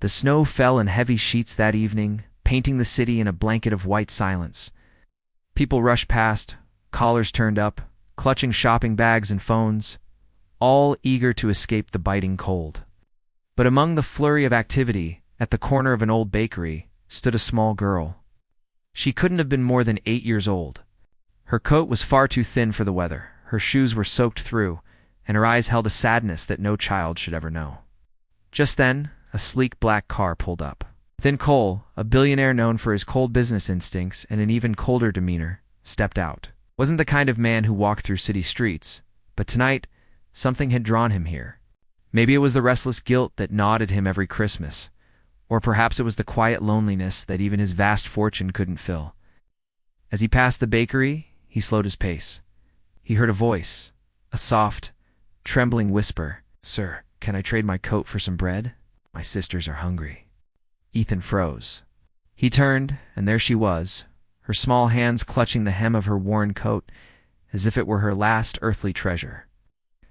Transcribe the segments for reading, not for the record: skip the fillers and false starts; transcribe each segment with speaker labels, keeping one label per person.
Speaker 1: The snow fell in heavy sheets that evening, painting the city in a blanket of white silence. People rushed past, collars turned up, clutching shopping bags and phones, all eager to escape the biting cold. But among the flurry of activity, at the corner of an old bakery, stood a small girl. She couldn't have been more than 8 years old. Her coat was far too thin for the weather, her shoes were soaked through, and her eyes held a sadness that no child should ever know. Just then, a sleek black car pulled up. Then Cole, a billionaire known for his cold business instincts and an even colder demeanor, stepped out. Wasn't the kind of man who walked through city streets, but tonight, something had drawn him here. Maybe it was the restless guilt that gnawed at him every Christmas, or perhaps it was the quiet loneliness that even his vast fortune couldn't fill. As he passed the bakery, he slowed his pace. He heard a voice, a soft, trembling whisper. "Sir, can I trade my coat for some bread? My sisters are hungry." Ethan froze. He turned, and there she was, her small hands clutching the hem of her worn coat, as if it were her last earthly treasure.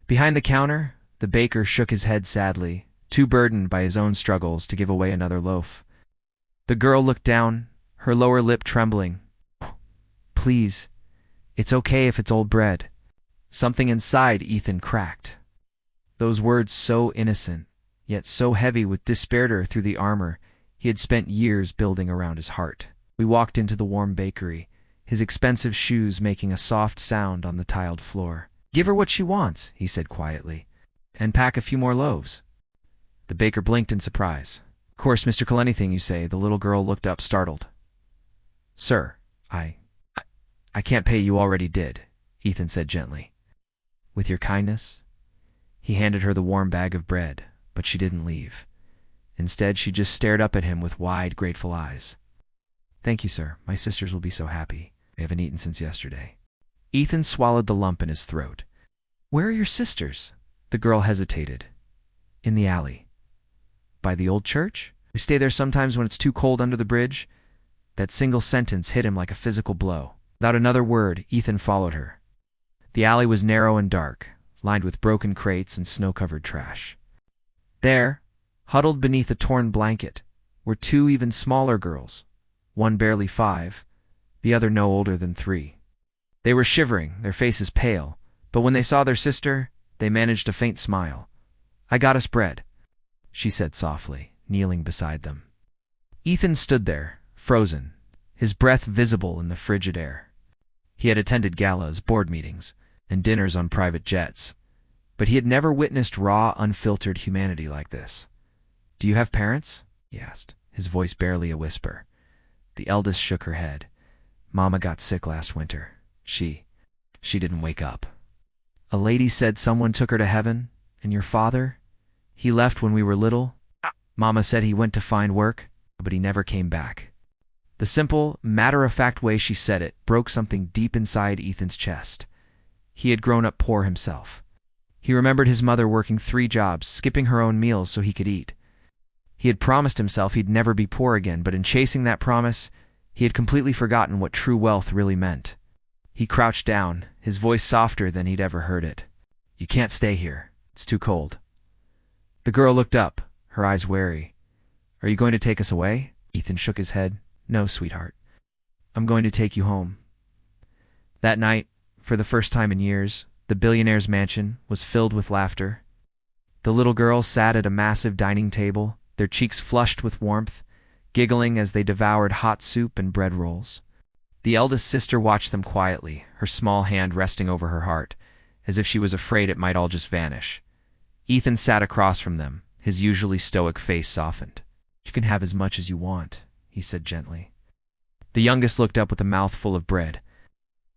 Speaker 1: Behind the counter, the baker shook his head sadly, too burdened by his own struggles to give away another loaf. The girl looked down, her lower lip trembling. "Please, it's okay if it's old bread." Something inside Ethan cracked. Those words so innocent, yet so heavy with despair through the armor he had spent years building around his heart. We walked into the warm bakery, his expensive shoes making a soft sound on the tiled floor. "Give her what she wants," he said quietly, "and pack a few more loaves." The baker blinked in surprise. "Of course, Mr. Cole, anything you say." The little girl looked up, startled. "Sir, I can't pay. You already did," Ethan said gently. "With your kindness?" He handed her the warm bag of bread, but she didn't leave. Instead, she just stared up at him with wide, grateful eyes. "Thank you, sir. My sisters will be so happy. They haven't eaten since yesterday." Ethan swallowed the lump in his throat. "Where are your sisters?" The girl hesitated. "In the alley." "By the old church?" "We stay there sometimes when it's too cold under the bridge." That single sentence hit him like a physical blow. Without another word, Ethan followed her. The alley was narrow and dark, lined with broken crates and snow-covered trash. There, huddled beneath a torn blanket, were two even smaller girls, one barely 5, the other no older than 3. They were shivering, their faces pale, but when they saw their sister, they managed a faint smile. "I got us bread," she said softly, kneeling beside them. Ethan stood there, frozen, his breath visible in the frigid air. He had attended galas, board meetings, and dinners on private jets, but he had never witnessed raw, unfiltered humanity like this. "Do you have parents?" he asked, his voice barely a whisper. The eldest shook her head. "Mama got sick last winter. She didn't wake up." "A lady said someone took her to heaven, and your father? He left when we were little?" "Mama said he went to find work, but he never came back." The simple, matter-of-fact way she said it broke something deep inside Ethan's chest. He had grown up poor himself. He remembered his mother working 3 jobs, skipping her own meals so he could eat. He had promised himself he'd never be poor again, but in chasing that promise, he had completely forgotten what true wealth really meant. He crouched down, his voice softer than he'd ever heard it. "You can't stay here. It's too cold." The girl looked up, her eyes wary. "Are you going to take us away?" Ethan shook his head. "No, sweetheart. I'm going to take you home." That night, for the first time in years, the billionaire's mansion was filled with laughter. The little girls sat at a massive dining table, their cheeks flushed with warmth, giggling as they devoured hot soup and bread rolls. The eldest sister watched them quietly, her small hand resting over her heart, as if she was afraid it might all just vanish. Ethan sat across from them, his usually stoic face softened. "You can have as much as you want," he said gently. The youngest looked up with a mouthful of bread.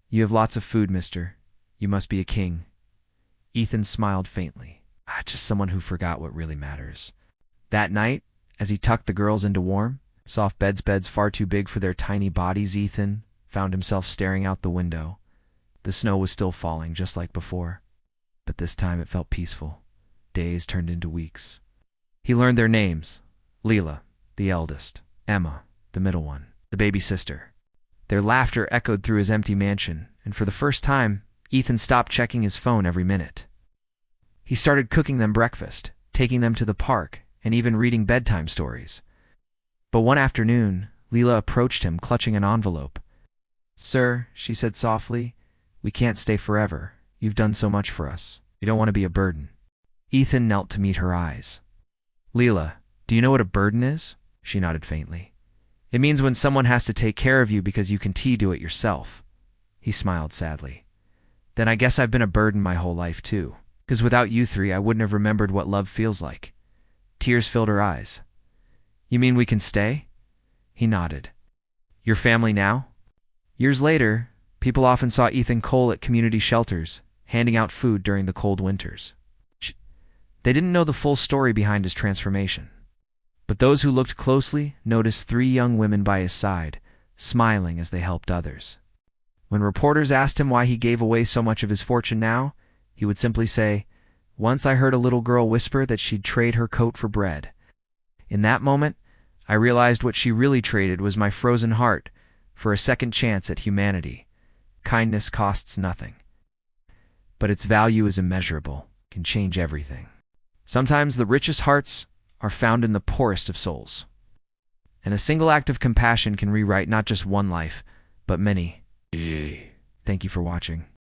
Speaker 1: "You have lots of food, mister. You must be a king." Ethan smiled faintly. Just someone who forgot what really matters. That night, as he tucked the girls into warm, soft beds far too big for their tiny bodies, Ethan found himself staring out the window. The snow was still falling, just like before. But this time it felt peaceful. Days turned into weeks. He learned their names. Leela, the eldest. Emma, the middle one. The baby sister. Their laughter echoed through his empty mansion, and for the first time, Ethan stopped checking his phone every minute. He started cooking them breakfast, taking them to the park, and even reading bedtime stories. But one afternoon, Leela approached him, clutching an envelope. "Sir," she said softly, "we can't stay forever. You've done so much for us. We don't want to be a burden." Ethan knelt to meet her eyes. "Leela, do you know what a burden is?" She nodded faintly. "It means when someone has to take care of you because you can do it yourself." He smiled sadly. "Then I guess I've been a burden my whole life too. Because without you three, I wouldn't have remembered what love feels like." Tears filled her eyes. "You mean we can stay?" He nodded. "Your family now?" Years later, people often saw Ethan Cole at community shelters, handing out food during the cold winters. They didn't know the full story behind his transformation. But those who looked closely noticed 3 young women by his side, smiling as they helped others. When reporters asked him why he gave away so much of his fortune now, he would simply say, "Once I heard a little girl whisper that she'd trade her coat for bread. In that moment, I realized what she really traded was my frozen heart for a second chance at humanity. Kindness costs nothing. But its value is immeasurable, can change everything." Sometimes the richest hearts are found in the poorest of souls. And a single act of compassion can rewrite not just one life, but many. Thank you for watching.